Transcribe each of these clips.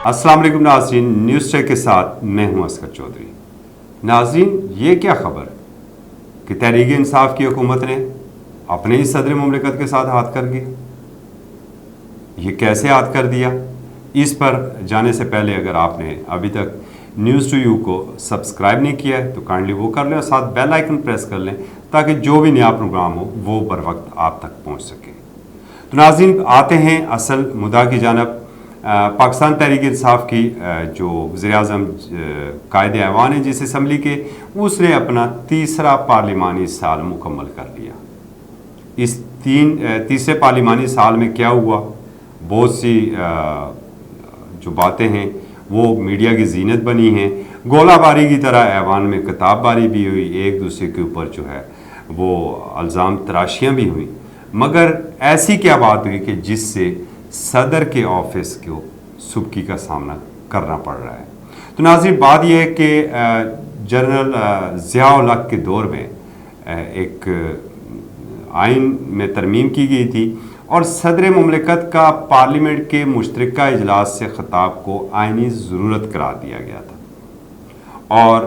अस्सलाम वालेकुम नाज़रीन, न्यूज़ चेक के साथ मैं हूं असगर चौधरी। नाज़रीन, ये क्या खबर कि तहरीक इंसाफ की हुकूमत ने अपने ही सदर मुमलिकत के साथ हाथ कर दिया। ये कैसे हाथ कर दिया, इस पर जाने से पहले अगर आपने अभी तक न्यूज़ टू यू को सब्सक्राइब नहीं किया है तो काइंडली वो कर लें और साथ बेल आइकन प्रेस कर लें ताकि जो भी नया प्रोग्राम हो वो बर वक्त आप तक पहुंच सके। तो नाज़रीन, आते हैं असल मुद्दा की जानब। पाकिस्तान तहरीक इंसाफ की जो वज़ीर-ए-आज़म कायदे ऐवान है जिस असम्बली के, उसने अपना तीसरा पार्लिमानी साल मुकम्मल कर लिया। इस तीसरे पार्लिमानी साल में क्या हुआ, बहुत सी जो बातें हैं वो मीडिया की जीनत बनी हैं। गोलाबारी की तरह ऐवान में किताबबारी भी हुई, एक दूसरे के ऊपर जो है वो इल्ज़ाम तराशियाँ भी हुई, मगर ऐसी क्या बात हुई कि जिससे सदर के ऑफिस को सुबकी का सामना करना पड़ रहा है। तो नाज़रीन, बात यह है कि जनरल ज़िया-उल हक़ के दौर में एक आइन में तरमीम की गई थी और सदर मुमलिकत का पार्लियामेंट के मुश्तरका इजलास से ख़िताब को आइनी ज़रूरत करार दिया गया था। और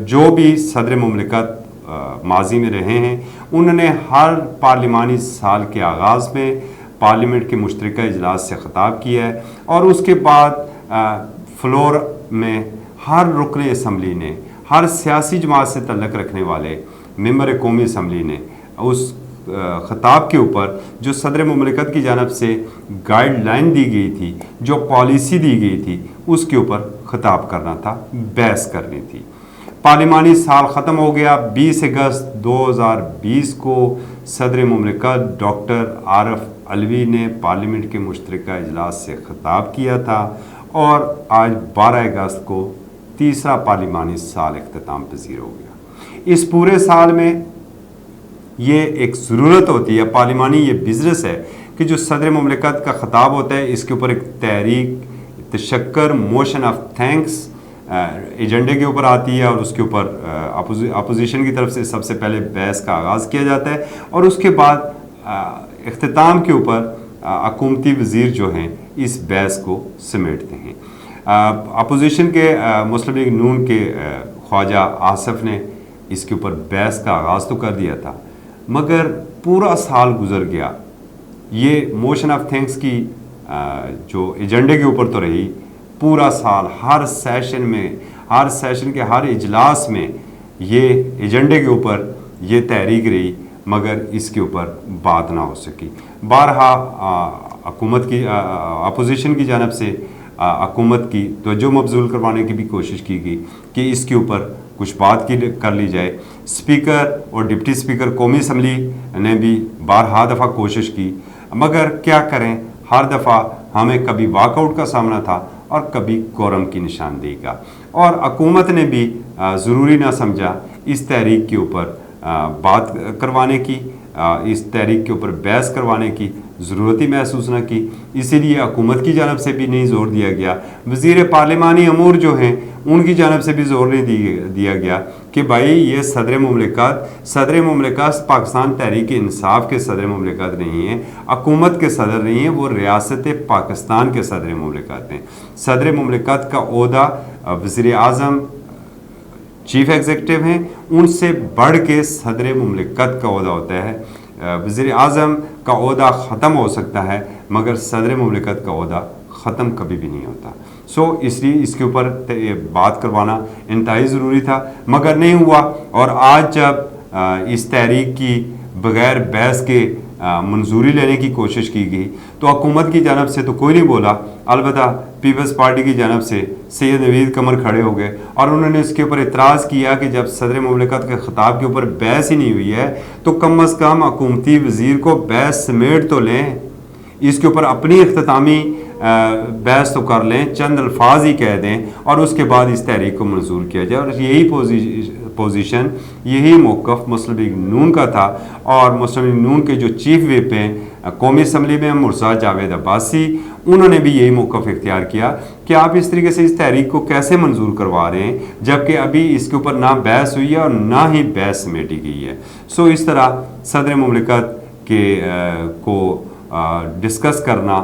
जो भी सदर मुमलिकत माजी में रहे हैं, उन्होंने हर पार्लिमानी साल के आगाज़ में पार्लियामेंट के मुश्तरका इजलास से ख़िताब किया है और उसके बाद फ्लोर में हर रुकन असम्बली ने, हर सियासी जमात से तल्लुक़ रखने वाले मेंबर कौमी असम्बली ने उस ख़िताब के ऊपर जो सदर मुमलिकत की जानब से गाइडलाइन दी गई थी, जो पॉलिसी दी गई थी, उसके ऊपर ख़िताब करना था, बहस करनी थी। पार्लिमानी साल ख़त्म हो गया। 20 अगस्त 2020 को सदर मुमलिकत डॉक्टर आरिफ अलवी ने पार्लियामेंट के मुश्तरका इजलास से ख़िताब किया था और आज 12 अगस्त को तीसरा पार्लिमानी साल इख्तिताम पज़ीर हो गया। इस पूरे साल में ये एक ज़रूरत होती है, पार्लिमानी ये बिज़नेस है कि जो सदर मुमलिकत का ख़िताब होता है, इसके ऊपर एक तहरीक तशक्कर मोशन ऑफ थैंक्स एजेंडे के ऊपर आती है और उसके ऊपर अपोजिशन की तरफ से सबसे पहले बहस का आगाज़ किया जाता है और उसके बाद इख्तिताम के ऊपर हुकूमती वज़ीर जो हैं इस बहस को समेटते हैं। अपोजिशन के मुस्लिम लीग नून के ख्वाजा आसिफ ने इसके ऊपर बहस का आगाज़ तो कर दिया था, मगर पूरा साल गुजर गया। ये मोशन ऑफ थैंक्स की जो एजेंडे के ऊपर तो रही, पूरा साल हर सेशन में, हर सेशन के हर इजलास में ये एजेंडे के ऊपर ये तहरीक रही, मगर इसके ऊपर बात ना हो सकी। बारहा हुकूमत की अपोजिशन की जानब से हुकूमत की तवज्जो मबजूल करवाने की भी कोशिश की गई कि इसके ऊपर कुछ बात कर ली जाए। स्पीकर और डिप्टी स्पीकर कौमी असम्बली ने भी बारहा दफ़ा कोशिश की, मगर क्या करें, हर दफ़ा हमें कभी वॉकआउट का सामना था और कभी कोरम की निशानदेही का। और हुकूमत ने भी ज़रूरी ना समझा इस तहरीक के ऊपर बात करवाने की, इस तहरीक के ऊपर बहस करवाने की ज़रूरत ही महसूस न की, इसीलिए हुकूमत की जानब से भी नहीं ज़ोर दिया गया। वज़ीर पार्लिमानी अमूर जो हैं उनकी जानब से भी ज़ोर नहीं दिया गया कि भाई ये सदर मुमलिकत पाकिस्तान तहरीक इंसाफ के सदर मुमलिकत नहीं है, हुकूमत के सदर नहीं है, वो रियासत पाकिस्तान के सदर मुमलिकत हैं। सदर मुमलिकत का ओहदा वज़ीर-ए-आज़म चीफ एग्जीक्यूटिव हैं, उनसे बढ़ के सदर मुमलिकत का ओहदा होता है। वज़ीर-ए-आज़म का ओहदा ख़त्म हो सकता है मगर सदर मुमलिकत का ओहदा ख़त्म कभी भी नहीं होता। इसलिए इसके ऊपर बात करवाना इंतहाई ज़रूरी था, मगर नहीं हुआ। और आज जब इस तहरीक की बग़ैर बहस के मंजूरी लेने की कोशिश की गई तो हुकूमत की जानब से तो कोई नहीं बोला, अलबत्ता पीपल्स पार्टी की जानब से सैयद नवीद कमर खड़े हो गए और उन्होंने इसके ऊपर इतराज़ किया कि जब सदर मुमलिकत के ख़िताब के ऊपर बहस ही नहीं हुई है तो कम अज़ कम हुकूमती वज़ीर को बहस समेट तो लें, इसके ऊपर अपनी इख्तितामी बहस तो कर लें, चंद अल्फाज ही कह दें और उसके बाद इस तहरीक को मंजूर किया जाए। और यही पोजीशन, यही मौक़िफ़ मुस्लिम लीग नून का था और मुस्लिम लीग नून के जो चीफ व्हिप हैं कौमी असम्बली में मुर्तज़ा जावेद अब्बासी, उन्होंने भी यही मौक़िफ़ इख्तियार किया कि आप इस तरीके से इस तहरीक को कैसे मंजूर करवा रहे हैं जबकि अभी इसके ऊपर ना बहस हुई है और ना ही बहस समेटी गई है। इस तरह सदर मुमलिकत کو ڈسکس کرنا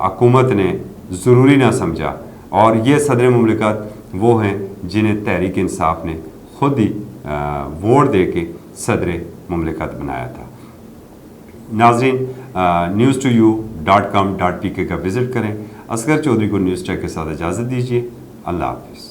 حکومت نے ضروری نہ سمجھا، اور یہ صدر مملکت وہ ہیں جنہیں تحریک انصاف نے خود ہی ووٹ دے کے صدر مملکت بنایا تھا۔ ناظرین، news2u.com.pk کا وزٹ کریں۔ اصغر چودھری کو نیوز چیک کے ساتھ اجازت دیجیے۔ اللہ حافظ۔